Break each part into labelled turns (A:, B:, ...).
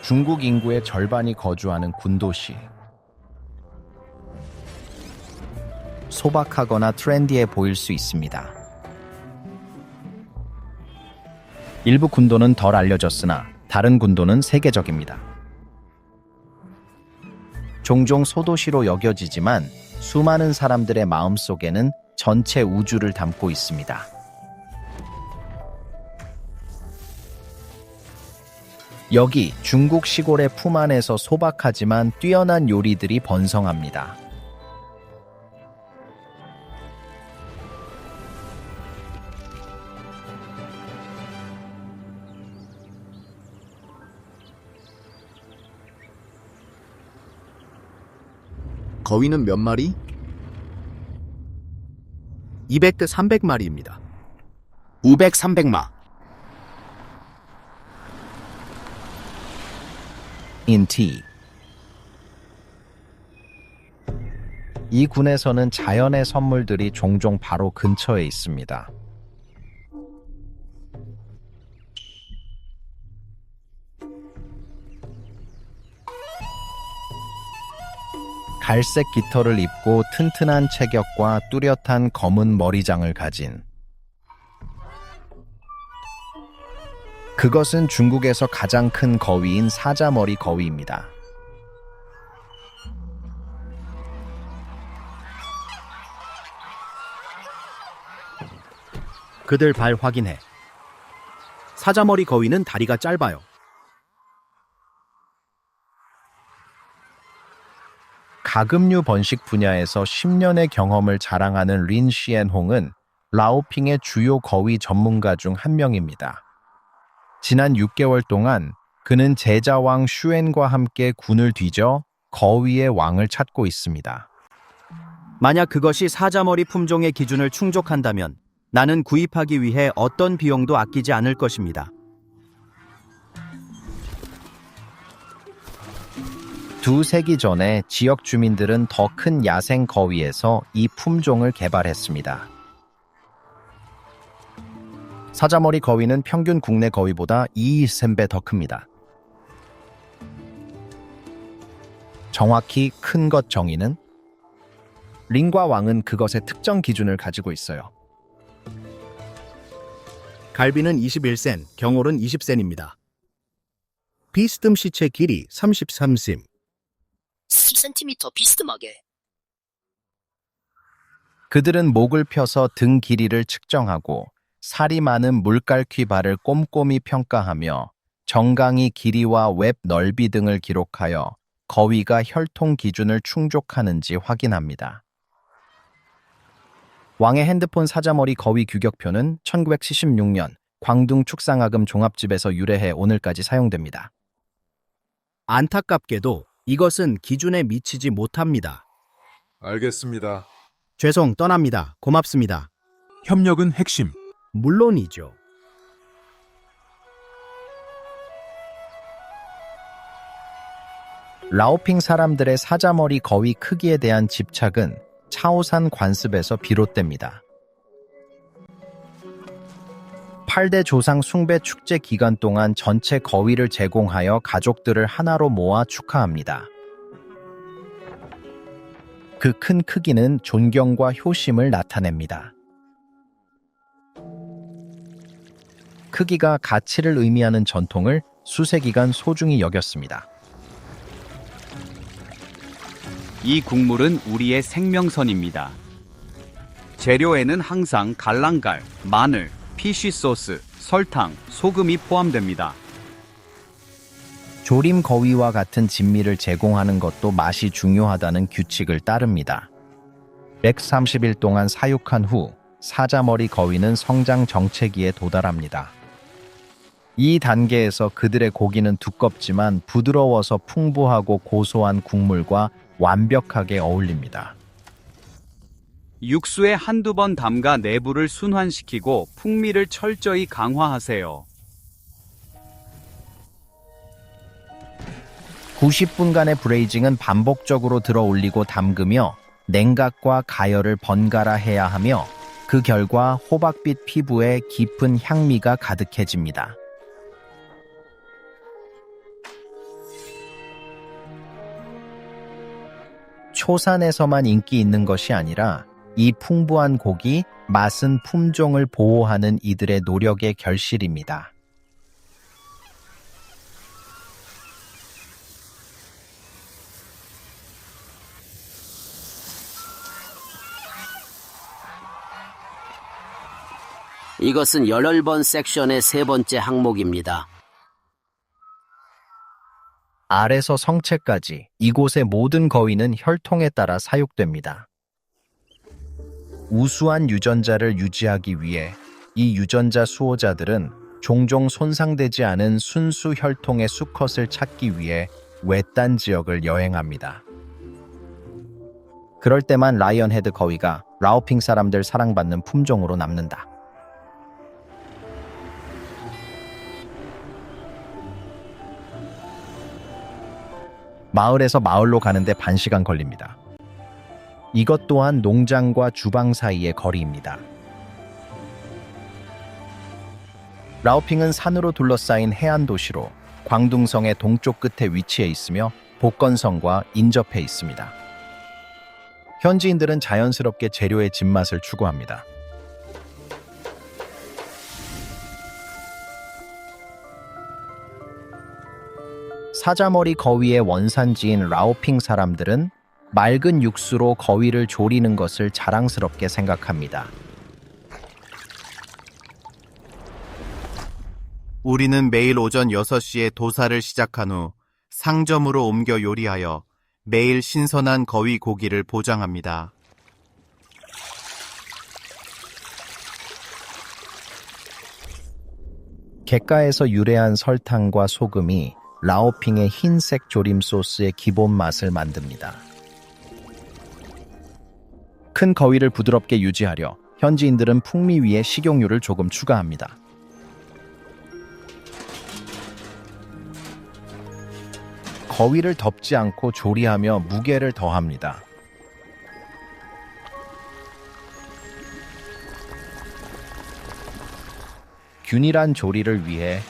A: 중국 인구의 절반이 거주하는 군도시. 소박하거나 트렌디해 보일 수 있습니다. 일부 군도는 덜 알려졌으나 다른 군도는 세계적입니다. 종종 소도시로 여겨지지만 수많은 사람들의 마음속에는 전체 우주를 담고 있습니다. 여기 중국 시골의 품 안에서 소박하지만 뛰어난 요리들이 번성합니다.
B: 거위는 몇 마리?
C: 200대 300마리입니다.
B: 500, 300마.
A: 인티. 이 군에서는 자연의 선물들이 종종 바로 근처에 있습니다. 갈색 깃털을 입고 튼튼한 체격과 뚜렷한 검은 머리장을 가진, 그것은 중국에서 가장 큰 거위인 사자머리 거위입니다.
C: 그들 발 확인해. 사자머리 거위는 다리가 짧아요.
A: 가금류 번식 분야에서 10년의 경험을 자랑하는 린 시엔홍은 라오핑의 주요 거위 전문가 중 한 명입니다. 지난 6개월 동안 그는 제자왕 슈엔과 함께 군을 뒤져 거위의 왕을 찾고 있습니다.
C: 만약 그것이 사자머리 품종의 기준을 충족한다면 나는 구입하기 위해 어떤 비용도 아끼지 않을 것입니다.
A: 두 세기 전에 지역 주민들은 더 큰 야생 거위에서 이 품종을 개발했습니다. 사자머리 거위는 평균 국내 거위보다 2~3배 더 큽니다. 정확히 큰 것 정의는 린과 왕은 그것의 특정 기준을 가지고 있어요.
C: 갈비는 21센, 경홀은 20센입니다. 비스듬 시체 길이 33심.
D: 10cm 비스듬하게.
A: 그들은 목을 펴서 등 길이를 측정하고 살이 많은 물갈퀴 발을 꼼꼼히 평가하며 정강이 길이와 웹 넓이 등을 기록하여 거위가 혈통 기준을 충족하는지 확인합니다. 왕의 핸드폰 사자머리 거위 규격표는 1976년 광둥 축상아금 종합집에서 유래해 오늘까지 사용됩니다.
C: 안타깝게도 이것은 기준에 미치지 못합니다.
E: 알겠습니다.
C: 죄송, 떠납니다. 고맙습니다.
E: 협력은 핵심.
C: 물론이죠.
A: 라오핑 사람들의 사자머리 거위 크기에 대한 집착은 차오산 관습에서 비롯됩니다. 8대 조상 숭배 축제 기간 동안 전체 거위를 제공하여 가족들을 하나로 모아 축하합니다. 그 큰 크기는 존경과 효심을 나타냅니다. 크기가 가치를 의미하는 전통을 수세기간 소중히 여겼습니다.
F: 이 국물은 우리의 생명선입니다. 재료에는 항상 갈랑갈, 마늘, 피쉬 소스, 설탕, 소금이 포함됩니다.
A: 조림 거위와 같은 진미를 제공하는 것도 맛이 중요하다는 규칙을 따릅니다. 130일 동안 사육한 후 사자머리 거위는 성장 정체기에 도달합니다. 이 단계에서 그들의 고기는 두껍지만 부드러워서 풍부하고 고소한 국물과 완벽하게 어울립니다.
F: 육수에 한두 번 담가 내부를 순환시키고 풍미를 철저히 강화하세요.
A: 90분간의 브레이징은 반복적으로 들어 올리고 담그며 냉각과 가열을 번갈아 해야 하며 그 결과 호박빛 피부에 깊은 향미가 가득해집니다. 초산에서만 인기 있는 것이 아니라 이 풍부한 고기, 맛은 품종을 보호하는 이들의 노력의 결실입니다.
D: 이것은 11번 섹션의 세 번째 항목입니다.
A: 알에서 성체까지 이곳의 모든 거위는 혈통에 따라 사육됩니다. 우수한 유전자를 유지하기 위해 이 유전자 수호자들은 종종 손상되지 않은 순수 혈통의 수컷을 찾기 위해 외딴 지역을 여행합니다. 그럴 때만 라이언헤드 거위가 라오핑 사람들 사랑받는 품종으로 남는다. 마을에서 마을로 가는데 반시간 걸립니다. 이것 또한 농장과 주방 사이의 거리입니다. 라오핑은 산으로 둘러싸인 해안 도시로 광둥성의 동쪽 끝에 위치해 있으며 복건성과 인접해 있습니다. 현지인들은 자연스럽게 재료의 진맛을 추구합니다. 사자머리 거위의 원산지인 라오핑 사람들은 맑은 육수로 거위를 조리는 것을 자랑스럽게 생각합니다.
C: 우리는 매일 오전 6시에 도사를 시작한 후 상점으로 옮겨 요리하여 매일 신선한 거위 고기를 보장합니다.
A: 갯가에서 유래한 설탕과 소금이 라오핑의 흰색 조림 소스의 기본 맛을 만듭니다. 큰 거위를 부드럽게 유지하려 현지인들은 풍미 위에 식용유를 조금 추가합니다. 거위를 덮지 않고 조리하며 무게를 더합니다. 균일한 조리를 위해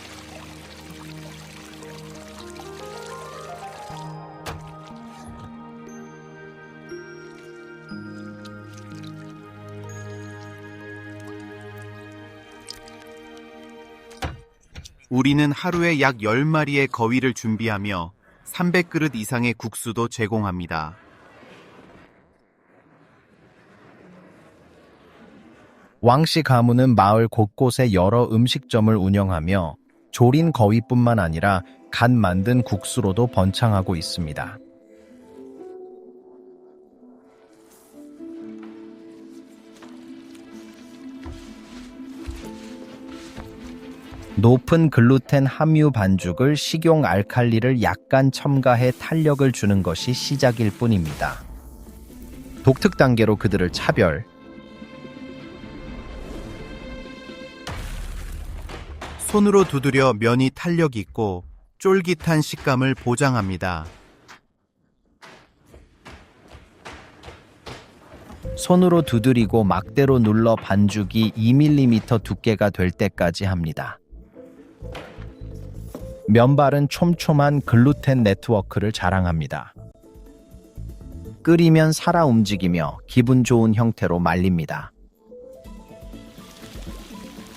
C: 우리는 하루에 약 10마리의 거위를 준비하며 300그릇 이상의 국수도 제공합니다.
A: 왕씨 가문은 마을 곳곳에 여러 음식점을 운영하며 조린 거위뿐만 아니라 갓 만든 국수로도 번창하고 있습니다. 높은 글루텐 함유 반죽을 식용 알칼리를 약간 첨가해 탄력을 주는 것이 시작일 뿐입니다. 독특 단계로 그들을 차별,
C: 손으로 두드려 면이 탄력 있고 쫄깃한 식감을 보장합니다.
A: 손으로 두드리고 막대로 눌러 반죽이 2mm 두께가 될 때까지 합니다. 면발은 촘촘한 글루텐 네트워크를 자랑합니다. 끓이면 살아 움직이며 기분 좋은 형태로 말립니다.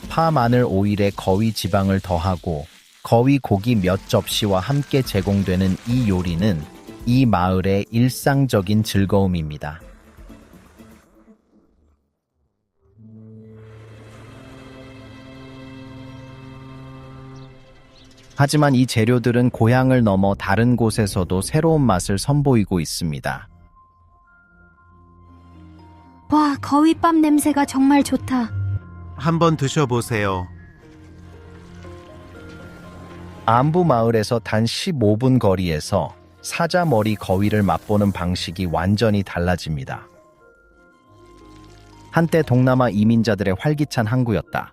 A: 파, 마늘, 오일에 거위 지방을 더하고 거위 고기 몇 접시와 함께 제공되는 이 요리는 이 마을의 일상적인 즐거움입니다. 하지만 이 재료들은 고향을 넘어 다른 곳에서도 새로운 맛을 선보이고 있습니다.
G: 와, 거위밥 냄새가 정말 좋다.
C: 한번 드셔보세요.
A: 안부 마을에서 단 15분 거리에서 사자머리 거위를 맛보는 방식이 완전히 달라집니다. 한때 동남아 이민자들의 활기찬 항구였다.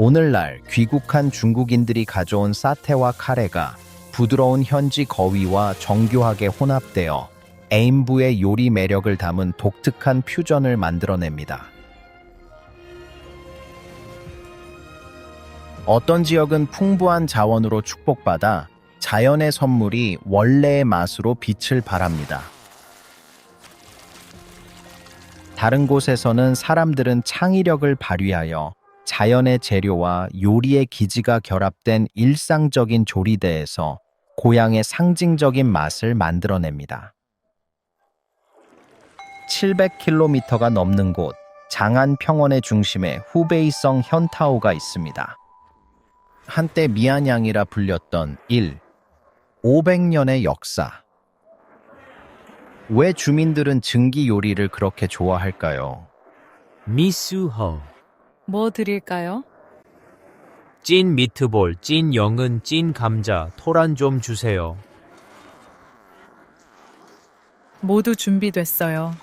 A: 오늘날 귀국한 중국인들이 가져온 사테와 카레가 부드러운 현지 거위와 정교하게 혼합되어 에인부의 요리 매력을 담은 독특한 퓨전을 만들어냅니다. 어떤 지역은 풍부한 자원으로 축복받아 자연의 선물이 원래의 맛으로 빛을 발합니다. 다른 곳에서는 사람들은 창의력을 발휘하여 자연의 재료와 요리의 기지가 결합된 일상적인 조리대에서 고향의 상징적인 맛을 만들어냅니다. 700km가 넘는 곳 장안 평원의 중심에 후베이성 현타오가 있습니다. 한때 미안양이라 불렸던 500년의 역사. 왜 주민들은 증기 요리를 그렇게 좋아할까요?
H: 미수호,
I: 뭐 드릴까요?
H: 찐 미트볼, 찐 영은, 찐 감자, 토란 좀 주세요.
I: 모두 준비됐어요.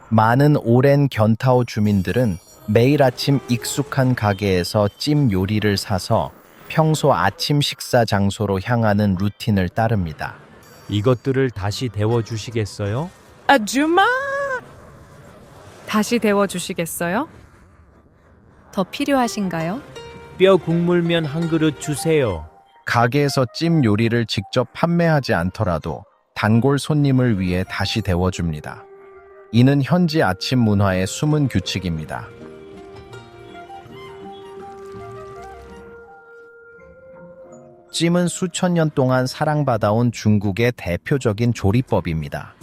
A: 많은 오랜 견타오 주민들은 매일 아침 익숙한 가게에서 찜 요리를 사서 평소 아침 식사 장소로 향하는 루틴을 따릅니다.
H: 이것들을 다시 데워주시겠어요?
I: 아주마! 다시 데워주시겠어요? 더 필요하신가요?
H: 뼈 국물면 한 그릇 주세요.
A: 가게에서 찜 요리를 직접 판매하지 않더라도 단골 손님을 위해 다시 데워줍니다. 이는 현지 아침 문화의 숨은 규칙입니다. 찜은 수천 년 동안 사랑받아온 중국의 대표적인 조리법입니다.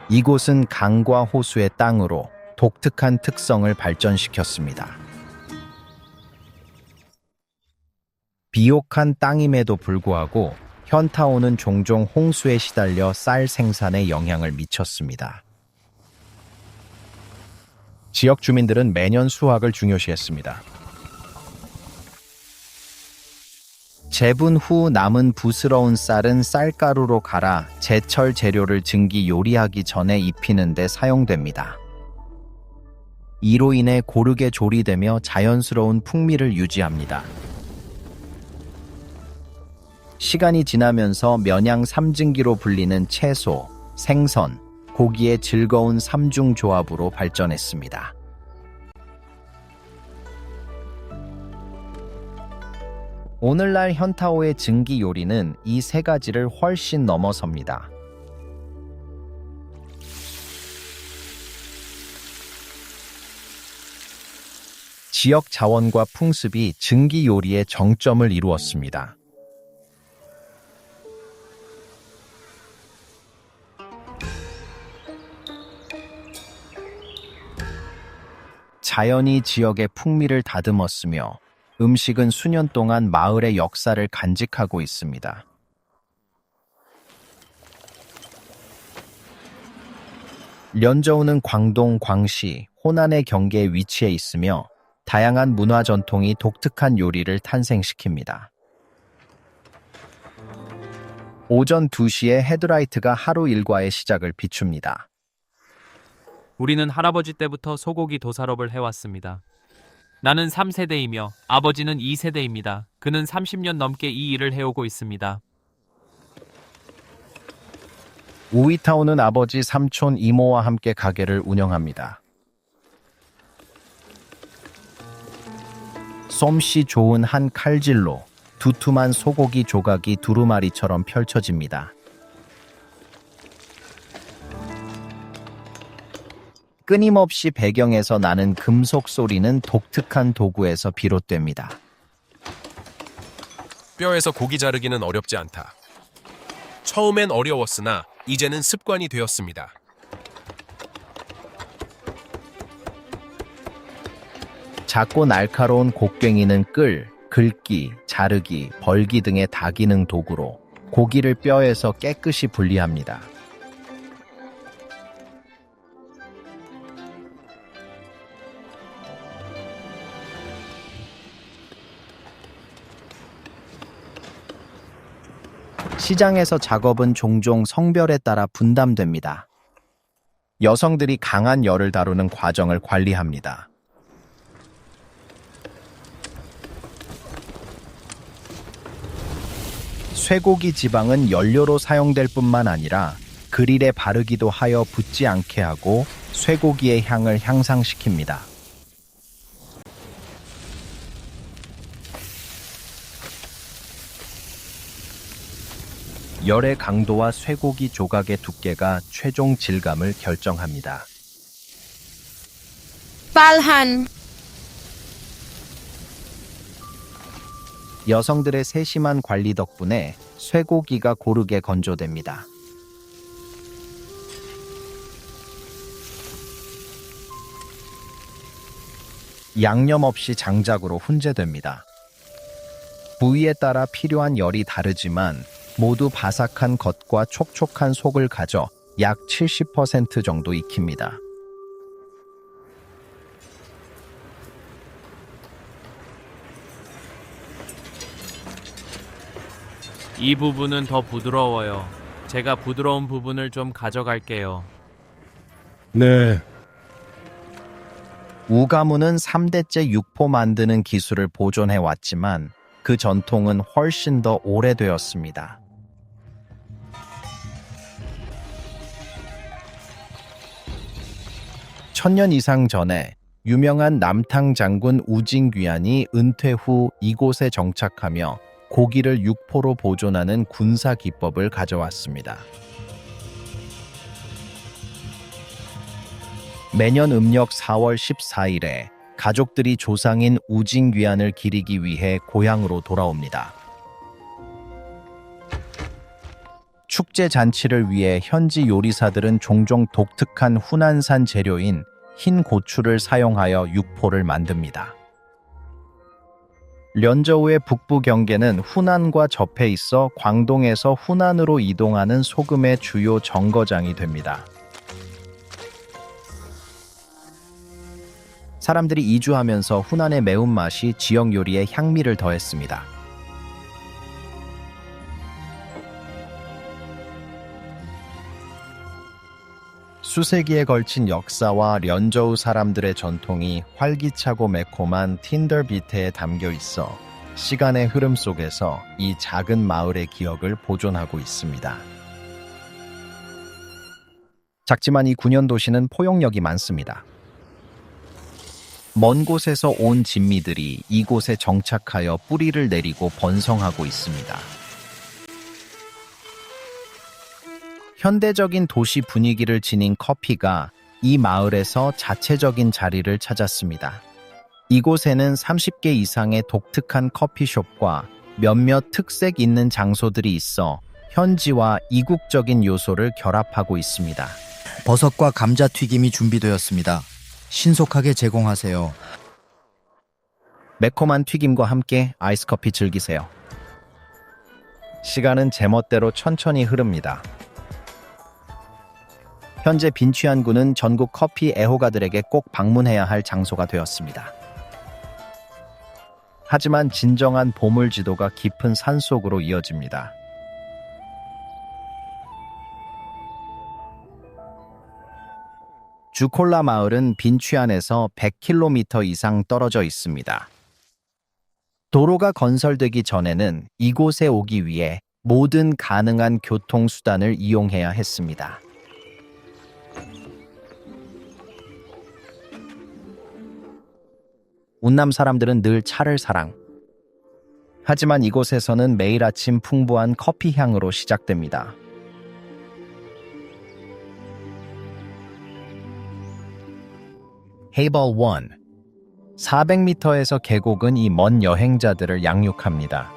A: 이곳은 강과 호수의 땅으로 독특한 특성을 발전시켰습니다. 비옥한 땅임에도 불구하고 현타오는 종종 홍수에 시달려 쌀 생산에 영향을 미쳤습니다. 지역 주민들은 매년 수확을 중요시했습니다. 재분 후 남은 부스러운 쌀은 쌀가루로 갈아 제철 재료를 증기 요리하기 전에 입히는 데 사용됩니다. 이로 인해 고르게 조리되며 자연스러운 풍미를 유지합니다. 시간이 지나면서 면양 삼증기로 불리는 채소, 생선, 고기의 즐거운 삼중 조합으로 발전했습니다. 오늘날 현타오의 증기 요리는 이 세 가지를 훨씬 넘어섭니다. 지역 자원과 풍습이 증기 요리의 정점을 이루었습니다. 자연이 지역의 풍미를 다듬었으며 음식은 수년 동안 마을의 역사를 간직하고 있습니다. 련저우는 광동, 광시, 호난의 경계에 위치해 있으며 다양한 문화 전통이 독특한 요리를 탄생시킵니다. 오전 2시에 헤드라이트가 하루 일과의 시작을 비춥니다.
J: 우리는 할아버지 때부터 소고기 도살업을 해왔습니다. 나는 3세대이며 아버지는 2세대입니다. 그는 30년 넘게 이 일을 해오고 있습니다.
A: 우이타오는 아버지, 삼촌, 이모와 함께 가게를 운영합니다. 솜씨 좋은 한 칼질로 두툼한 소고기 조각이 두루마리처럼 펼쳐집니다. 끊임없이 배경에서 나는 금속 소리는 독특한 도구에서 비롯됩니다.
K: 뼈에서 고기 자르기는 어렵지 않다. 처음엔 어려웠으나 이제는 습관이 되었습니다.
A: 작고 날카로운 곡괭이는 긁기, 자르기, 벌기 등의 다기능 도구로 고기를 뼈에서 깨끗이 분리합니다. 시장에서 작업은 종종 성별에 따라 분담됩니다. 여성들이 강한 열을 다루는 과정을 관리합니다. 쇠고기 지방은 연료로 사용될 뿐만 아니라 그릴에 바르기도 하여 붙지 않게 하고 쇠고기의 향을 향상시킵니다. 열의 강도와 쇠고기 조각의 두께가 최종 질감을 결정합니다.
G: 빨한
A: 여성들의 세심한 관리 덕분에 쇠고기가 고르게 건조됩니다. 양념 없이 장작으로 훈제됩니다. 부위에 따라 필요한 열이 다르지만 모두 바삭한 겉과 촉촉한 속을 가져 약 70% 정도 익힙니다.
J: 이 부분은 더 부드러워요. 제가 부드러운 부분을 좀 가져갈게요.
E: 네.
A: 우가무는 3대째 육포 만드는 기술을 보존해 왔지만 그 전통은 훨씬 더 오래되었습니다. 천년 이상 전에 유명한 남탕 장군 우징귀한이 은퇴 후 이곳에 정착하며 고기를 육포로 보존하는 군사 기법을 가져왔습니다. 매년 음력 4월 14일에 가족들이 조상인 우징귀한을 기리기 위해 고향으로 돌아옵니다. 축제 잔치를 위해 현지 요리사들은 종종 독특한 후난산 재료인 흰 고추를 사용하여 육포를 만듭니다. 련저우의 북부 경계는 후난과 접해 있어 광동에서 후난으로 이동하는 소금의 주요 정거장이 됩니다. 사람들이 이주하면서 후난의 매운맛이 지역 요리에 향미를 더했습니다. 수세기에 걸친 역사와 련저우 사람들의 전통이 활기차고 매콤한 틴덜비테에 담겨 있어 시간의 흐름 속에서 이 작은 마을의 기억을 보존하고 있습니다. 작지만 이 군현 도시는 포용력이 많습니다. 먼 곳에서 온 진미들이 이곳에 정착하여 뿌리를 내리고 번성하고 있습니다. 현대적인 도시 분위기를 지닌 커피가 이 마을에서 자체적인 자리를 찾았습니다. 이곳에는 30개 이상의 독특한 커피숍과 몇몇 특색 있는 장소들이 있어 현지와 이국적인 요소를 결합하고 있습니다.
B: 버섯과 감자 튀김이 준비되었습니다. 신속하게 제공하세요.
A: 매콤한 튀김과 함께 아이스커피 즐기세요. 시간은 제멋대로 천천히 흐릅니다. 현재 빈취안군은 전국 커피 애호가들에게 꼭 방문해야 할 장소가 되었습니다. 하지만 진정한 보물지도가 깊은 산속으로 이어집니다. 주콜라 마을은 빈취안에서 100km 이상 떨어져 있습니다. 도로가 건설되기 전에는 이곳에 오기 위해 모든 가능한 교통수단을 이용해야 했습니다. 운남 사람들은 늘 차를 사랑. 하지만 이곳에서는 매일 아침 풍부한 커피 향으로 시작됩니다. 헤이벌 1. 400m에서 계곡은 이 먼 여행자들을 양육합니다.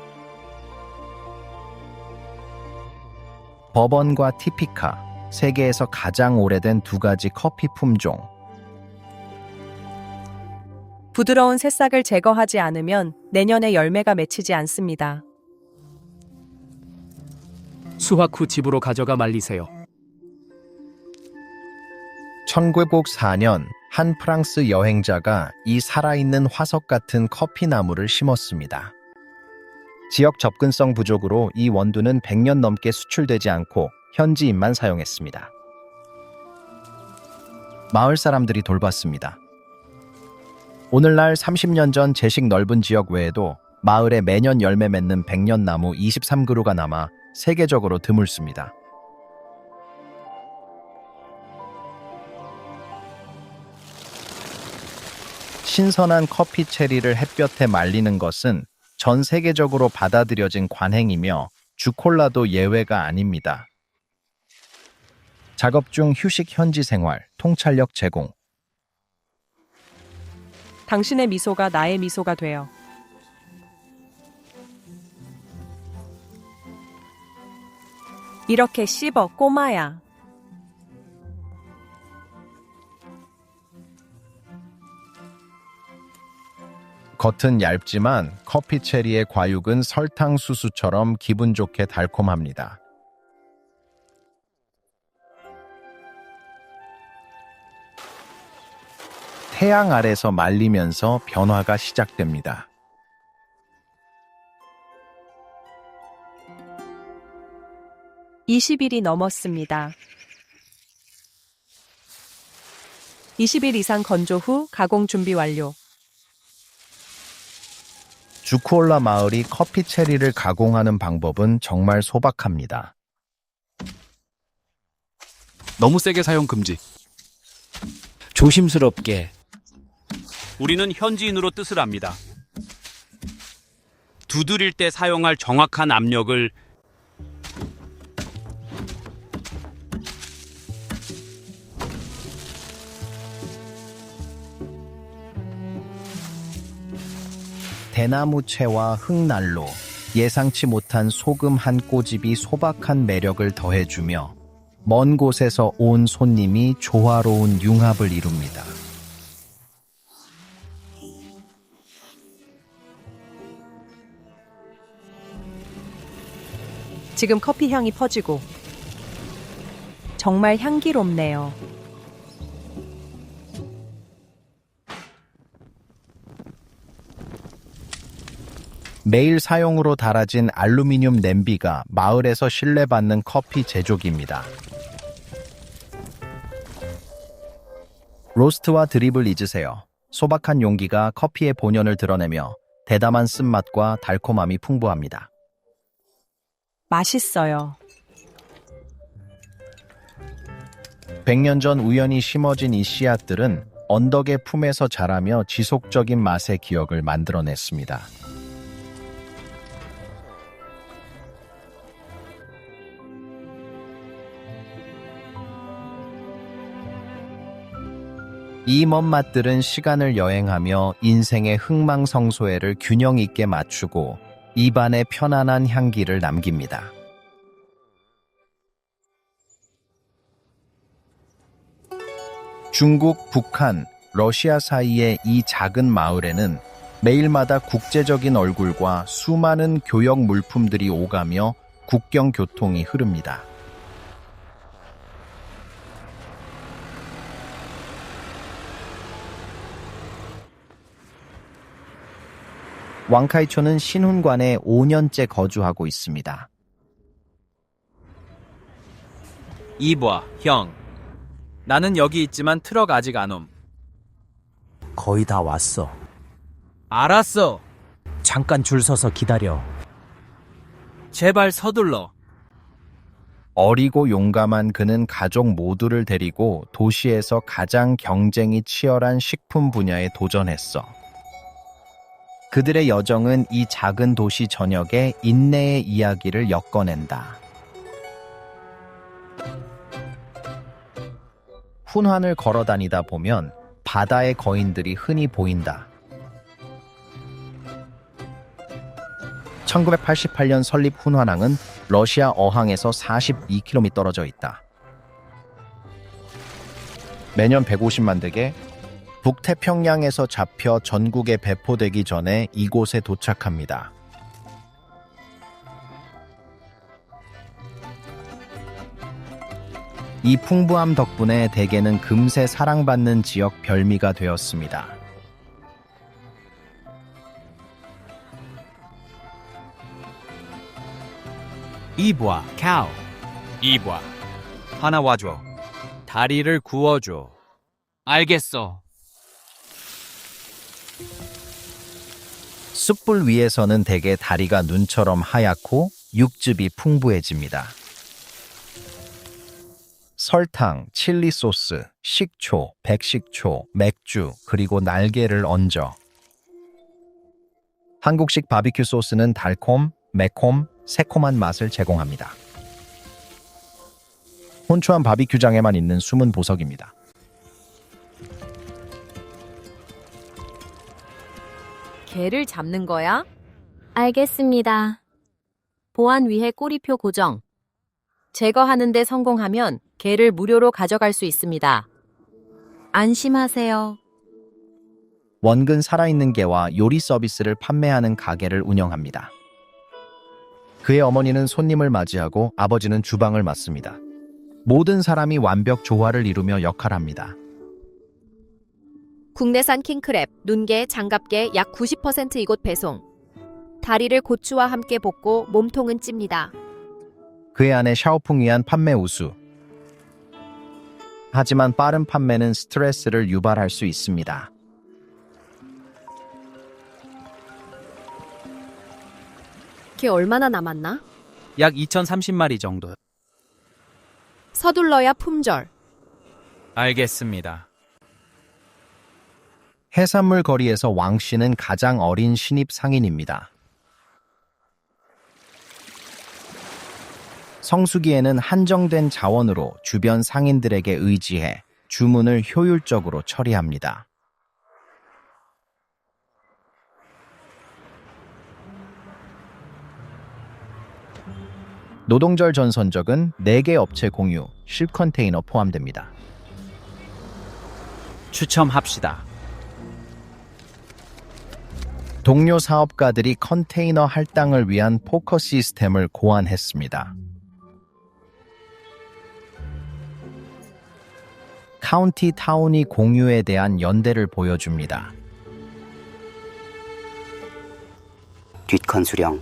A: 버번과 티피카, 세계에서 가장 오래된 두 가지 커피 품종.
I: 부드러운 새싹을 제거하지 않으면 내년에 열매가 맺히지 않습니다.
J: 수확 후 집으로 가져가 말리세요.
A: 1904년 한 프랑스 여행자가 이 살아있는 화석 같은 커피나무를 심었습니다. 지역 접근성 부족으로 이 원두는 100년 넘게 수출되지 않고 현지인만 사용했습니다. 마을 사람들이 돌봤습니다. 오늘날 30년 전 재식 넓은 지역 외에도 마을에 매년 열매 맺는 백년나무 23그루가 남아 세계적으로 드물습니다. 신선한 커피 체리를 햇볕에 말리는 것은 전 세계적으로 받아들여진 관행이며 주콜라도 예외가 아닙니다. 작업 중 휴식 현지 생활, 통찰력 제공.
I: 당신의 미소가 나의 미소가 되어. 이렇게 씹어, 꼬마야.
A: 겉은 얇지만 커피 체리의 과육은 설탕 수수처럼 기분 좋게 달콤합니다. 태양 아래서 말리면서 변화가 시작됩니다.
I: (20일이) 넘었습니다. 20일 이상 건조 후 가공 준비 완료.
A: 주쿠올라 마을이 커피 체리를 가공하는 방법은 정말 소박합니다.
F: 너무 세게 사용 금지.
D: 조심스럽게.
F: 우리는 현지인으로 뜻을 압니다. 두드릴 때 사용할 정확한 압력을
A: 대나무채와 흙난로, 예상치 못한 소금 한 꼬집이 소박한 매력을 더해주며 먼 곳에서 온 손님이 조화로운 융합을 이룹니다.
I: 지금 커피 향이 퍼지고 정말 향기롭네요.
A: 매일 사용으로 달아진 알루미늄 냄비가 마을에서 신뢰받는 커피 제조기입니다. 로스트와 드립을 잊으세요. 소박한 용기가 커피의 본연을 드러내며 대담한 쓴맛과 달콤함이 풍부합니다.
I: 맛있어요.
A: 100년 전 우연히 심어진 이 씨앗들은 언덕의 품에서 자라며 지속적인 맛의 기억을 만들어냈습니다. 이 먼 맛들은 시간을 여행하며 인생의 흥망성쇠를 균형 있게 맞추고 입안에 편안한 향기를 남깁니다. 중국, 북한, 러시아 사이의 이 작은 마을에는 매일마다 국제적인 얼굴과 수많은 교역 물품들이 오가며 국경 교통이 흐릅니다. 왕카이초는 신훈관에 5년째 거주하고 있습니다.
F: 이봐, 형. 나는 여기 있지만 트럭 아직 안 옴.
H: 거의 다 왔어.
F: 알았어.
H: 잠깐 줄 서서 기다려.
F: 제발 서둘러.
A: 어리고 용감한 그는 가족 모두를 데리고 도시에서 가장 경쟁이 치열한 식품 분야에 도전했어. 그들의 여정은 이 작은 도시 전역에 인내의 이야기를 엮어낸다. 훈환을 걸어다니다 보면 바다의 거인들이 흔히 보인다. 1988년 설립 훈환항은 러시아 어항에서 42km 떨어져 있다. 매년 150만 대게 북태평양에서 잡혀 전국에 배포되기 전에 이곳에 도착합니다. 이 풍부함 덕분에 대게는 금세 사랑받는 지역 별미가 되었습니다.
F: 이봐, 카우. 이봐. 하나 와줘. 다리를 구워줘. 알겠어.
A: 숯불 위에서는 대개 다리가 눈처럼 하얗고 육즙이 풍부해집니다. 설탕, 칠리 소스, 식초, 백식초, 맥주, 그리고 날개를 얹어. 한국식 바비큐 소스는 달콤, 매콤, 새콤한 맛을 제공합니다. 혼추한 바비큐장에만 있는 숨은 보석입니다.
I: 개를 잡는 거야?
G: 알겠습니다.
I: 보안 위해 꼬리표 고정. 제거하는데 성공하면 개를 무료로 가져갈 수 있습니다.
G: 안심하세요.
A: 원근 살아있는 개와 요리 서비스를 판매하는 가게를 운영합니다. 그의 어머니는 손님을 맞이하고 아버지는 주방을 맡습니다. 모든 사람이 완벽 조화를 이루며 역할합니다.
I: 국내산 킹크랩, 눈게, 장갑게 약 90% 이곳 배송. 다리를 고추와 함께 볶고 몸통은 찝니다.
A: 그의 아내 샤오풍 위한 판매 우수. 하지만 빠른 판매는 스트레스를 유발할 수 있습니다.
I: 개 얼마나 남았나?
F: 약 2030마리 정도.
I: 서둘러야 품절.
F: 알겠습니다.
A: 해산물 거리에서 왕씨는 가장 어린 신입 상인입니다. 성수기에는 한정된 자원으로 주변 상인들에게 의지해 주문을 효율적으로 처리합니다. 노동절 전선적은 4개 업체 공유, 실 컨테이너 포함됩니다.
F: 추첨합시다.
A: 동료 사업가들이 컨테이너 할당을 위한 포커 시스템을 고안했습니다. 카운티 타운이 공유에 대한 연대를 보여줍니다.
D: 뒷컨 수령.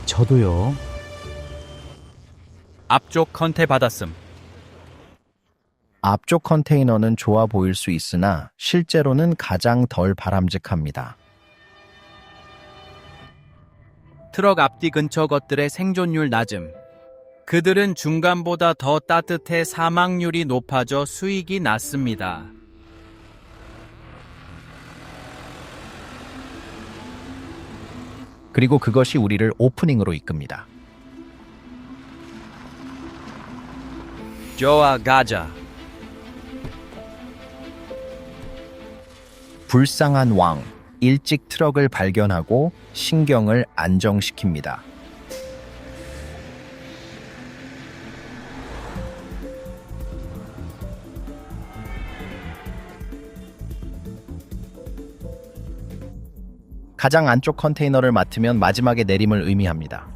B: 저도요.
F: 앞쪽 컨테 받았음.
A: 앞쪽 컨테이너는 좋아 보일 수 있으나 실제로는 가장 덜 바람직합니다.
F: 트럭 앞뒤 근처 것들의 생존율 낮음. 그들은 중간보다 더 따뜻해 사망률이 높아져 수익이 낮습니다.
A: 그리고 그것이 우리를 오프닝으로 이끕니다.
F: 좋아, 가자.
A: 불쌍한 왕, 일찍 트럭을 발견하고 신경을 안정시킵니다. 가장 안쪽 컨테이너를 맡으면 마지막에 내림을 의미합니다.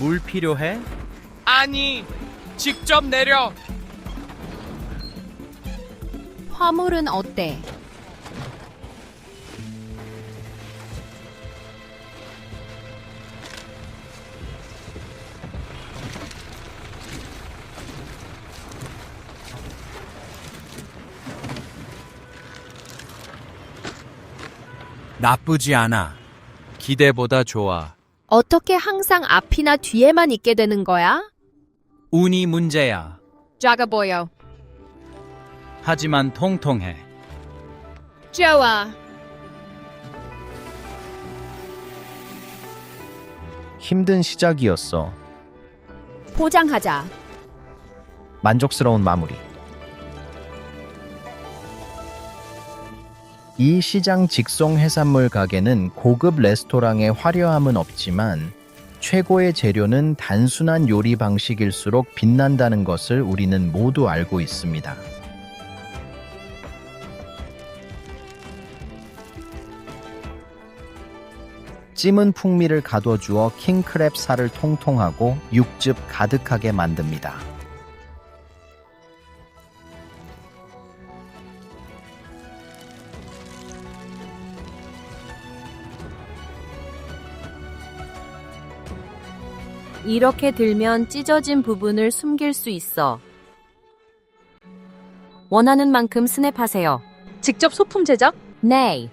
F: 물 필요해?
J: 아니, 직접 내려.
I: 화물은 어때?
F: 나쁘지 않아. 기대보다 좋아.
I: 어떻게 항상 앞이나 뒤에만 있게 되는 거야?
F: 운이 문제야.
I: 작아 보여.
F: 하지만 통통해.
I: 좋아.
A: 힘든 시작이었어.
I: 포장하자.
A: 만족스러운 마무리. 이 시장 직송 해산물 가게는 고급 레스토랑의 화려함은 없지만 최고의 재료는 단순한 요리 방식일수록 빛난다는 것을 우리는 모두 알고 있습니다. 찜은 풍미를 가둬주어 킹크랩 살을 통통하고 육즙 가득하게 만듭니다.
I: 이렇게 들면 찢어진 부분을 숨길 수 있어. 원하는 만큼 스냅하세요. 직접 소품 제작? 네.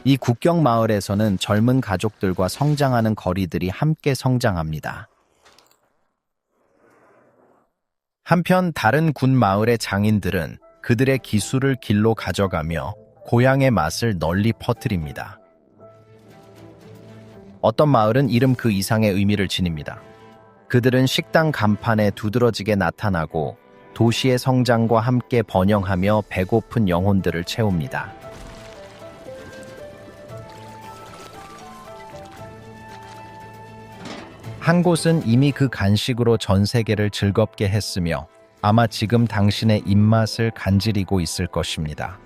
A: 이 국경 마을에서는 젊은 가족들과 성장하는 거리들이 함께 성장합니다. 한편 다른 군 마을의 장인들은 그들의 기술을 길로 가져가며 고향의 맛을 널리 퍼뜨립니다. 어떤 마을은 이름 그 이상의 의미를 지닙니다. 그들은 식당 간판에 두드러지게 나타나고 도시의 성장과 함께 번영하며 배고픈 영혼들을 채웁니다. 한 곳은 이미 그 간식으로 전 세계를 즐겁게 했으며 아마 지금 당신의 입맛을 간지리고 있을 것입니다.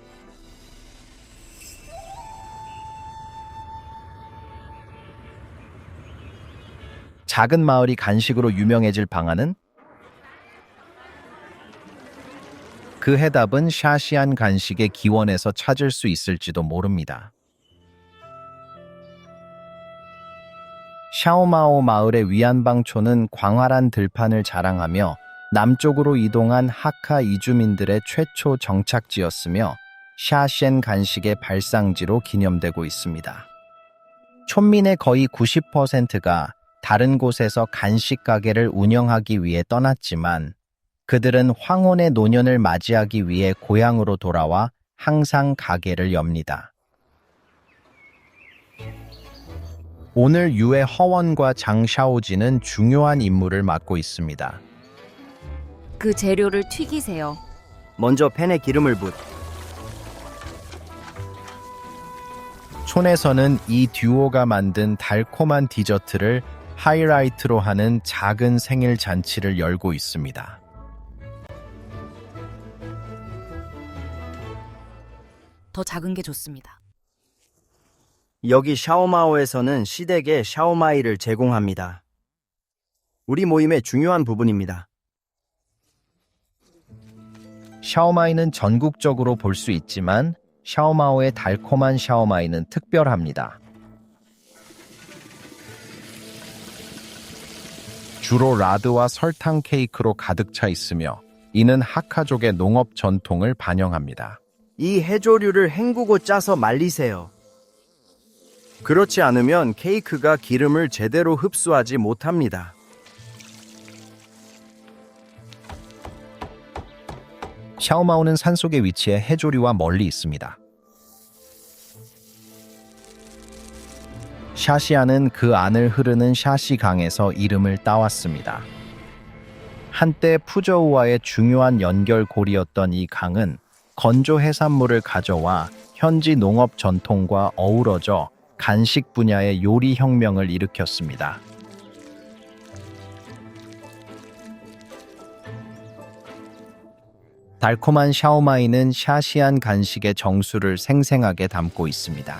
A: 작은 마을이 간식으로 유명해질 방안은? 그 해답은 샤시안 간식의 기원에서 찾을 수 있을지도 모릅니다. 샤오마오 마을의 위안방초는 광활한 들판을 자랑하며 남쪽으로 이동한 하카 이주민들의 최초 정착지였으며 샤시안 간식의 발상지로 기념되고 있습니다. 촌민의 거의 90%가 다른 곳에서 간식 가게를 운영하기 위해 떠났지만 그들은 황혼의 노년을 맞이하기 위해 고향으로 돌아와 항상 가게를 엽니다. 오늘 유해 허원과 장 샤오지는 중요한 임무를 맡고 있습니다.
I: 그 재료를 튀기세요.
B: 먼저 팬에 기름을 붓.
A: 촌에서는 이 듀오가 만든 달콤한 디저트를 하이라이트로 하는 작은 생일 잔치를 열고 있습니다.
I: 더 작은 게 좋습니다.
B: 여기 샤오마오에서는 시댁에 샤오마이를 제공합니다. 우리 모임의 중요한 부분입니다.
A: 샤오마이는 전국적으로 볼 수 있지만 샤오마오의 달콤한 샤오마이는 특별합니다. 주로 라드와 설탕 케이크로 가득 차 있으며 이는 하카족의 농업 전통을 반영합니다.
B: 이 해조류를 헹구고 짜서 말리세요. 그렇지 않으면 케이크가 기름을 제대로 흡수하지 못합니다.
A: 샤오마오는 산속에 위치해 해조류와 멀리 있습니다. 샤시아는 그 안을 흐르는 샤시강에서 이름을 따왔습니다. 한때 푸저우와의 중요한 연결고리였던 이 강은 건조 해산물을 가져와 현지 농업 전통과 어우러져 간식 분야의 요리 혁명을 일으켰습니다. 달콤한 샤오마이는 샤시안 간식의 정수를 생생하게 담고 있습니다.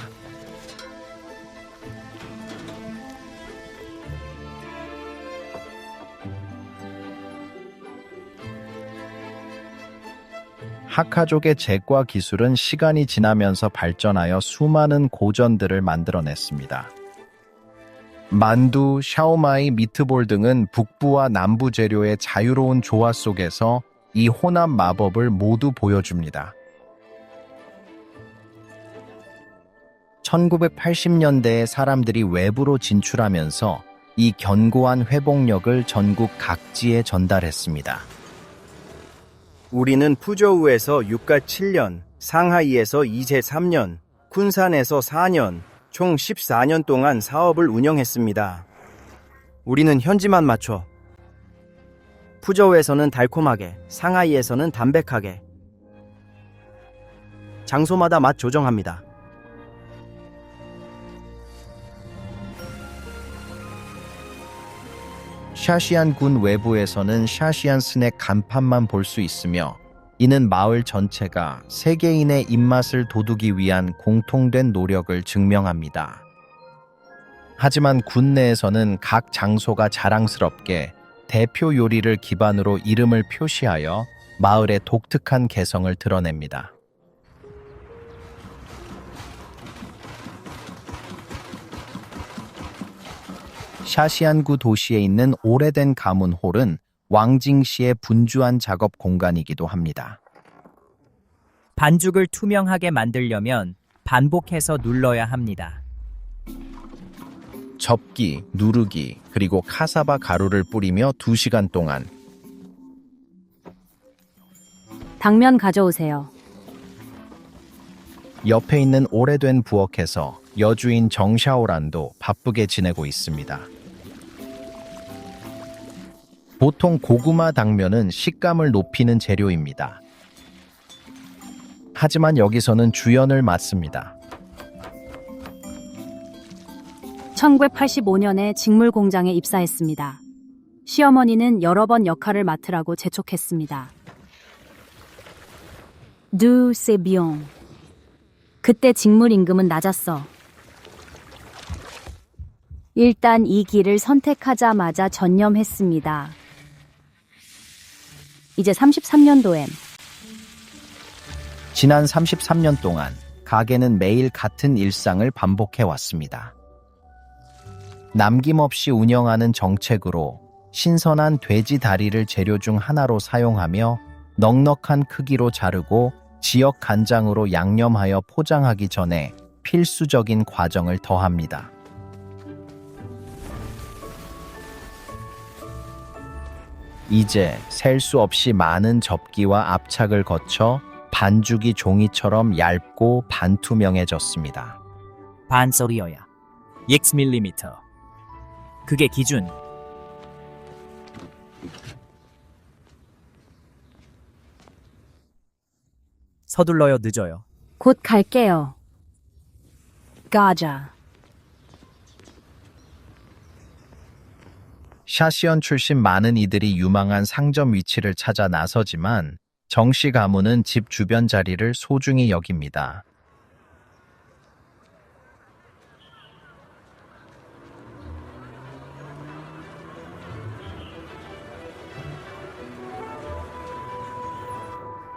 A: 하카족의 제과 기술은 시간이 지나면서 발전하여 수많은 고전들을 만들어냈습니다. 만두, 샤오마이, 미트볼 등은 북부와 남부 재료의 자유로운 조화 속에서 이 혼합 마법을 모두 보여줍니다. 1980년대에 사람들이 외부로 진출하면서 이 견고한 회복력을 전국 각지에 전달했습니다.
B: 우리는 푸저우에서 유가 7년, 상하이에서 이제 3년, 쿤산에서 4년, 총 14년 동안 사업을 운영했습니다. 우리는 현지만 맞춰. 푸저우에서는 달콤하게, 상하이에서는 담백하게. 장소마다 맛 조정합니다.
A: 샤시안 군 외부에서는 샤시안 스낵 간판만 볼 수 있으며 이는 마을 전체가 세계인의 입맛을 돋우기 위한 공통된 노력을 증명합니다. 하지만 군 내에서는 각 장소가 자랑스럽게 대표 요리를 기반으로 이름을 표시하여 마을의 독특한 개성을 드러냅니다. 샤시안구 도시에 있는 오래된 가문홀은 왕징시의 분주한 작업 공간이기도 합니다.
F: 반죽을 투명하게 만들려면 반복해서 눌러야 합니다.
A: 접기, 누르기, 그리고 카사바 가루를 뿌리며 2시간 동안
G: 당면 가져오세요.
A: 옆에 있는 오래된 부엌에서 여주인 정샤오란도 바쁘게 지내고 있습니다. 보통 고구마 당면은 식감을 높이는 재료입니다. 하지만 여기서는 주연을 맡습니다.
G: 1985년에 직물 공장에 입사했습니다. 시어머니는 여러 번 역할을 맡으라고 재촉했습니다. Du c'est bien. 그때 직물 임금은 낮았어. 일단 이 길을 선택하자마자 전념했습니다. 이제 33년도엔
A: 지난 33년 동안 가게는 매일 같은 일상을 반복해 왔습니다. 남김없이 운영하는 정책으로 신선한 돼지 다리를 재료 중 하나로 사용하며 넉넉한 크기로 자르고 지역 간장으로 양념하여 포장하기 전에 필수적인 과정을 더합니다. 이제 셀 수 없이 많은 접기와 압착을 거쳐 반죽이 종이처럼 얇고 반투명해졌습니다.
L: 반소리어야. X mm. 그게 기준. 서둘러요, 늦어요.
G: 곧 갈게요. 가자.
A: 샤시언 출신 많은 이들이 유망한 상점 위치를 찾아 나서지만 정씨 가문은 집 주변 자리를 소중히 여깁니다.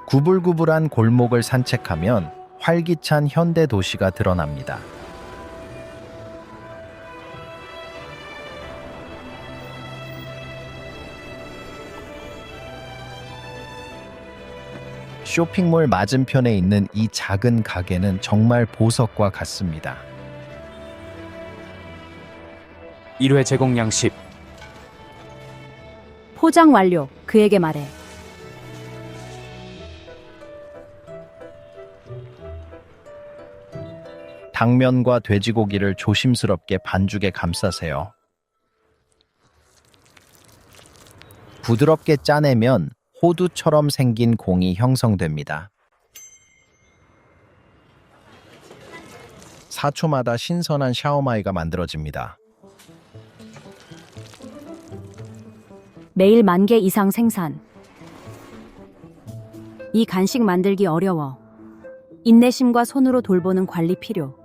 A: 구불구불한 골목을 산책하면 활기찬 현대 도시가 드러납니다. 쇼핑몰 맞은편에 있는 이 작은 가게는 정말 보석과 같습니다.
L: 1회 제공량 10.
G: 포장 완료. 그에게 말해.
A: 당면과 돼지고기를 조심스럽게 반죽에 감싸세요. 부드럽게 짜내면 호두처럼 생긴 공이 형성됩니다. 4초마다 신선한 샤오마이가 만들어집니다.
G: 매일 10,000개 이상 생산. 이 간식 만들기 어려워. 인내심과 손으로 돌보는 관리 필요.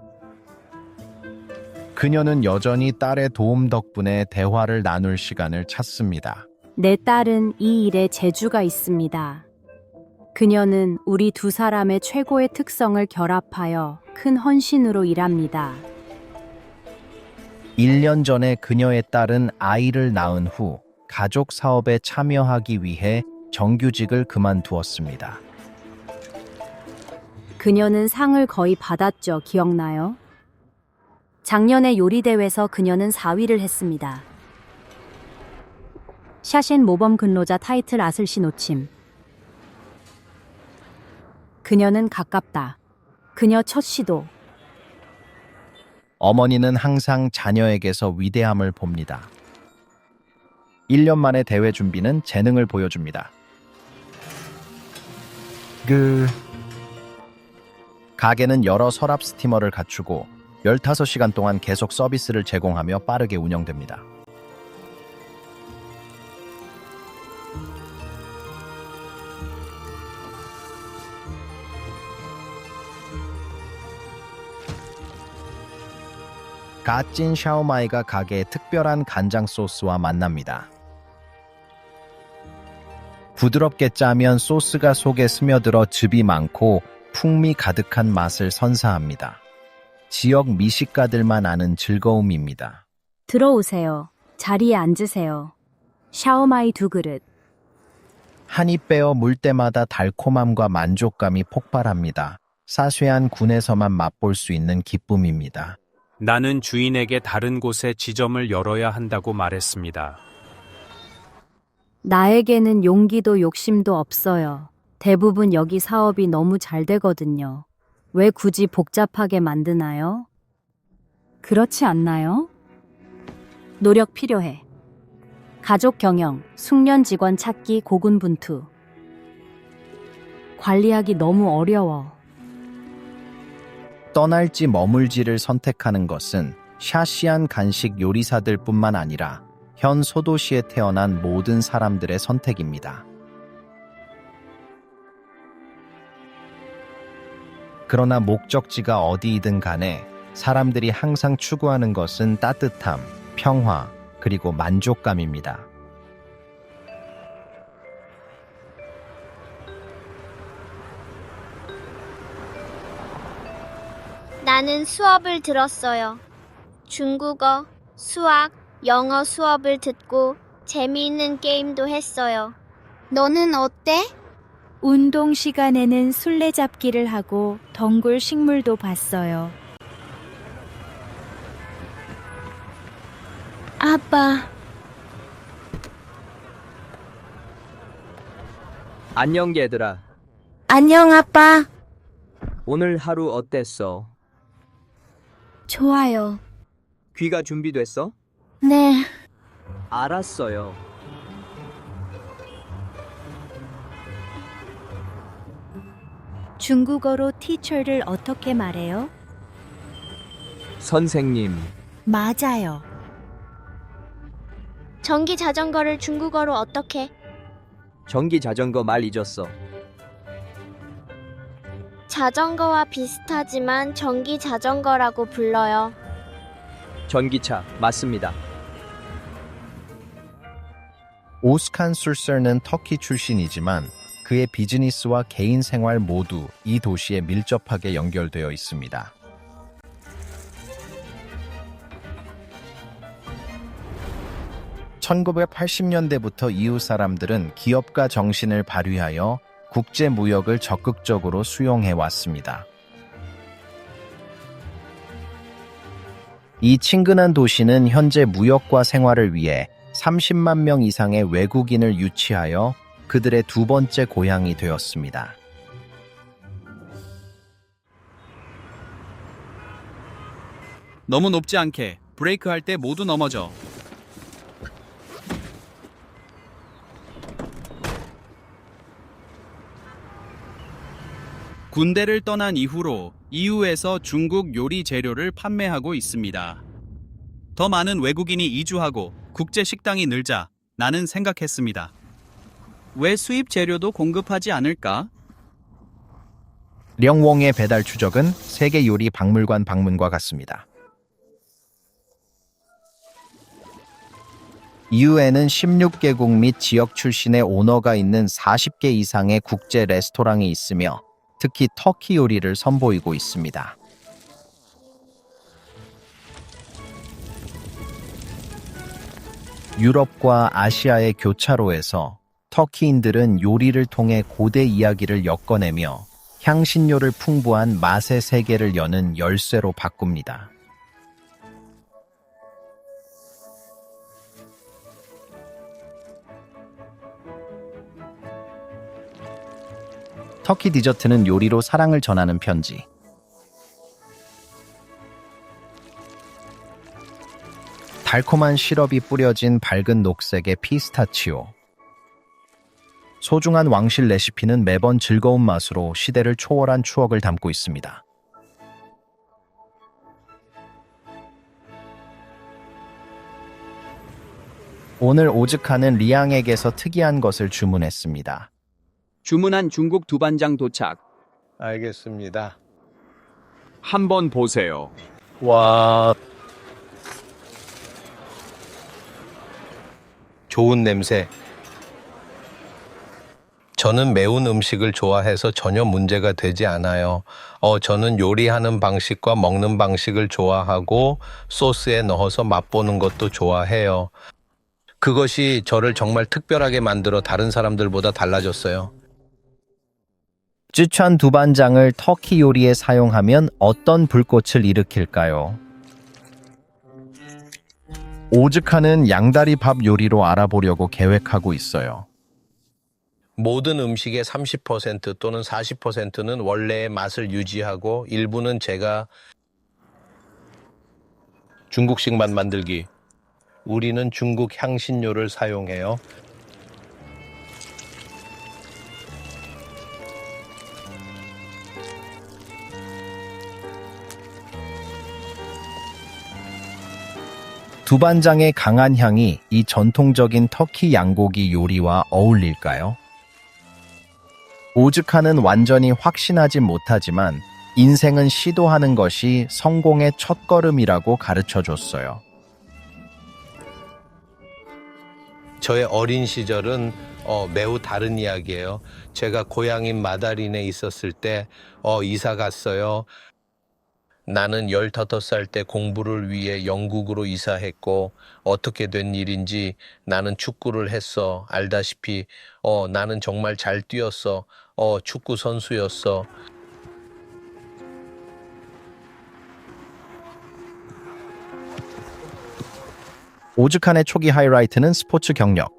A: 그녀는 여전히 딸의 도움 덕분에 대화를 나눌 시간을 찾습니다.
G: 내 딸은 이 일에 재주가 있습니다. 그녀는 우리 두 사람의 최고의 특성을 결합하여 큰 헌신으로 일합니다.
A: 1년 전에 그녀의 딸은 아이를 낳은 후 가족 사업에 참여하기 위해 정규직을 그만두었습니다.
G: 그녀는 상을 거의 받았죠. 기억나요? 작년에 요리대회에서 그녀는 4위를 했습니다. 샤신 모범 근로자 타이틀 아슬시 놓침. 그녀는 가깝다. 그녀 첫 시도.
A: 어머니는 항상 자녀에게서 위대함을 봅니다. 1년 만에 대회 준비는 재능을 보여줍니다. 가게는 여러 서랍 스티머를 갖추고 15시간 동안 계속 서비스를 제공하며 빠르게 운영됩니다. 갓 찐 샤오마이가 가게의 특별한 간장 소스와 만납니다. 부드럽게 짜면 소스가 속에 스며들어 즙이 많고 풍미 가득한 맛을 선사합니다. 지역 미식가들만 아는 즐거움입니다.
G: 들어오세요. 자리에 앉으세요. 샤오마이 2그릇.
A: 한 입 빼어 물 때마다 달콤함과 만족감이 폭발합니다. 사쇠한 군에서만 맛볼 수 있는 기쁨입니다.
M: 나는 주인에게 다른 곳에 지점을 열어야 한다고 말했습니다.
G: 나에게는 용기도 욕심도 없어요. 대부분 여기 사업이 너무 잘 되거든요. 왜 굳이 복잡하게 만드나요? 그렇지 않나요? 노력 필요해. 가족 경영, 숙련 직원 찾기 고군분투. 관리하기 너무 어려워.
A: 떠날지 머물지를 선택하는 것은 샤시한 간식 요리사들뿐만 아니라 현 소도시에 태어난 모든 사람들의 선택입니다. 그러나 목적지가 어디이든 간에 사람들이 항상 추구하는 것은 따뜻함, 평화, 그리고 만족감입니다.
N: 나는 수업을 들었어요. 중국어, 수학, 영어 수업을 듣고 재미있는 게임도 했어요. 너는 어때?
O: 운동 시간에는 술래잡기를 하고 덩굴 식물도 봤어요. 아빠.
L: 안녕 얘들아.
O: 안녕 아빠.
L: 오늘 하루 어땠어?
O: 좋아요.
L: 귀가 준비됐어?
O: 네.
L: 알았어요.
O: 중국어로 teacher를 어떻게 말해요?
L: 선생님.
O: 맞아요.
N: 전기 자전거를 중국어로 어떻게?
L: 전기 자전거 말 잊었어.
N: 자전거와 비슷하지만 전기 자전거라고 불러요.
L: 전기차 맞습니다.
A: 오스칸 술서는 터키 출신이지만 그의 비즈니스와 개인 생활 모두 이 도시에 밀접하게 연결되어 있습니다. (1980년대부터) 이후 사람들은 기업가 정신을 발휘하여 국제 무역을 적극적으로 수용해 왔습니다. 이 친근한 도시는 현재 무역과 생활을 위해 30만 명 이상의 외국인을 유치하여 그들의 두 번째 고향이 되었습니다.
F: 너무 높지 않게 브레이크 할 때 모두 넘어져. 군대를 떠난 이후로 EU에서 중국 요리 재료를 판매하고 있습니다. 더 많은 외국인이 이주하고 국제 식당이 늘자 나는 생각했습니다. 왜 수입 재료도 공급하지 않을까?
A: 령웡의 배달 추적은 세계 요리 박물관 방문과 같습니다. EU에는 16개국 및 지역 출신의 오너가 있는 40개 이상의 국제 레스토랑이 있으며 특히 터키 요리를 선보이고 있습니다. 유럽과 아시아의 교차로에서 터키인들은 요리를 통해 고대 이야기를 엮어내며 향신료를 풍부한 맛의 세계를 여는 열쇠로 바꿉니다. 터키 디저트는 요리로 사랑을 전하는 편지. 달콤한 시럽이 뿌려진 밝은 녹색의 피스타치오. 소중한 왕실 레시피는 매번 즐거운 맛으로 시대를 초월한 추억을 담고 있습니다. 오늘 오즈카는 리앙에게서 특이한 것을 주문했습니다.
P: 주문한 중국 두반장 도착.
Q: 알겠습니다.
P: 한번 보세요.
Q: 와, 좋은 냄새. 저는 매운 음식을 좋아해서 전혀 문제가 되지 않아요. 저는 요리하는 방식과 먹는 방식을 좋아하고 소스에 넣어서 맛보는 것도 좋아해요. 그것이 저를 정말 특별하게 만들어 다른 사람들보다 달라졌어요.
A: 쯔촨 두반장을 터키 요리에 사용하면 어떤 불꽃을 일으킬까요? 오즈카는 양다리 밥 요리로 알아보려고 계획하고 있어요.
Q: 모든 음식의 30% 또는 40%는 원래의 맛을 유지하고 일부는 제가 중국식만 만들기. 우리는 중국 향신료를 사용해요.
A: 두반장의 강한 향이 이 전통적인 터키 양고기 요리와 어울릴까요? 오즈카는 완전히 확신하진 못하지만 인생은 시도하는 것이 성공의 첫걸음이라고 가르쳐줬어요.
Q: 저의 어린 시절은 매우 다른 이야기예요. 제가 고향인 마다린에 있었을 때 이사 갔어요. 나는 15살 때 공부를 위해 영국으로 이사했고 어떻게 된 일인지 나는 축구를 했어. 알다시피 나는 정말 잘 뛰었어. 축구 선수였어.
A: 오즈칸의 초기 하이라이트는 스포츠 경력.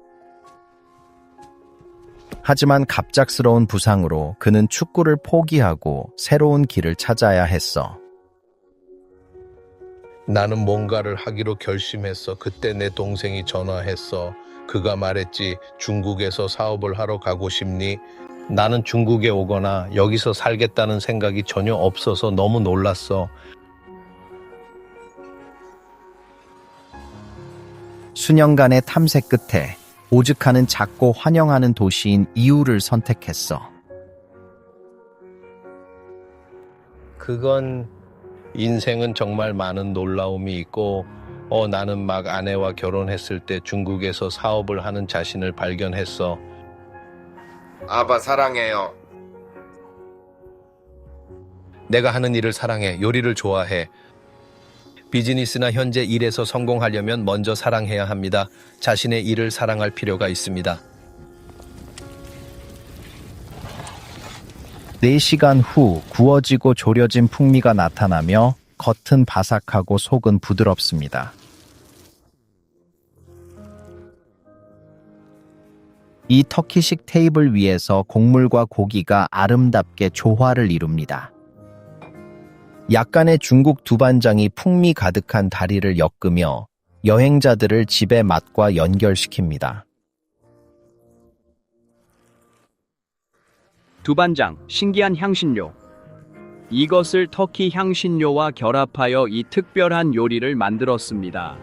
A: 하지만 갑작스러운 부상으로 그는 축구를 포기하고 새로운 길을 찾아야 했어.
Q: 나는 뭔가를 하기로 결심했어. 그때 내 동생이 전화했어. 그가 말했지, 중국에서 사업을 하러 가고 싶니? 나는 중국에 오거나 여기서 살겠다는 생각이 전혀 없어서 너무 놀랐어.
A: 수년간의 탐색 끝에 오즈칸은 작고 환영하는 도시인 이우를 선택했어.
Q: 그건 인생은 정말 많은 놀라움이 있고 나는 막 아내와 결혼했을 때 중국에서 사업을 하는 자신을 발견했어. 아빠 사랑해요. 내가 하는 일을 사랑해. 요리를 좋아해. 비즈니스나 현재 일에서 성공하려면 먼저 사랑해야 합니다. 자신의 일을 사랑할 필요가 있습니다.
A: 4시간 후 구워지고 졸여진 풍미가 나타나며 겉은 바삭하고 속은 부드럽습니다. 이 터키식 테이블 위에서 곡물과 고기가 아름답게 조화를 이룹니다. 약간의 중국 두반장이 풍미 가득한 다리를 엮으며 여행자들을 집의 맛과 연결시킵니다.
P: 두반장, 신기한 향신료. 이것을 터키 향신료와 결합하여 이 특별한 요리를 만들었습니다.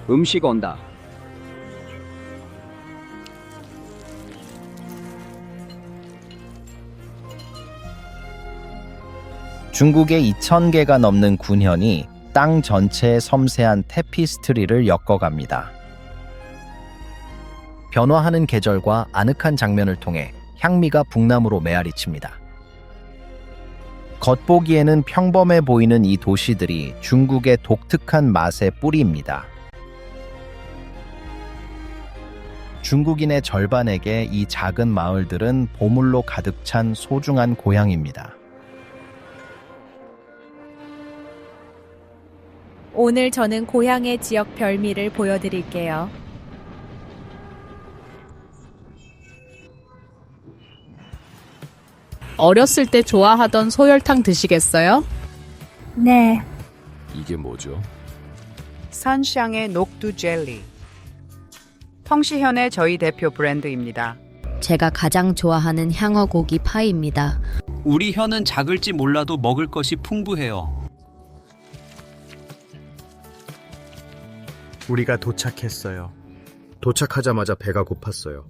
P: 음식 온다.
A: 중국의 2,000개가 넘는 군현이 땅 전체에 섬세한 테피스트리를 엮어갑니다. 변화하는 계절과 아늑한 장면을 통해 향미가 북남으로 메아리칩니다. 겉보기에는 평범해 보이는 이 도시들이 중국의 독특한 맛의 뿌리입니다. 중국인의 절반에게 이 작은 마을들은 보물로 가득 찬 소중한 고향입니다.
R: 오늘 저는 고향의 지역 별미를 보여드릴게요.
S: 어렸을 때 좋아하던 소열탕 드시겠어요?
O: 네.
E: 이게 뭐죠?
T: 산샹의 녹두 젤리. 펑시현의 저희 대표 브랜드입니다.
I: 제가 가장 좋아하는 향어고기 파이입니다.
F: 우리 현은 작을지 몰라도 먹을 것이 풍부해요.
B: 우리가 도착했어요. 도착하자마자 배가 고팠어요.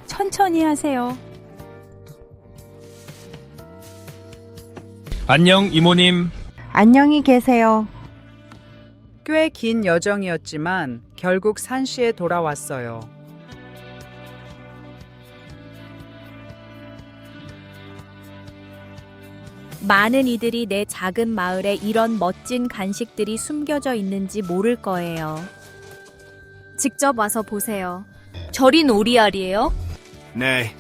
G: 천천히 하세요.
J: 안녕, 이모님.
O: 안녕히 계세요.
T: 꽤 긴 여정이었지만 결국 산시에 돌아왔어요.
G: 많은 이들이 내 작은 마을에 이런 멋진 간식들이 숨겨져 있는지 모를 거예요. 직접 와서 보세요. 절인 오리알이에요?
B: 네,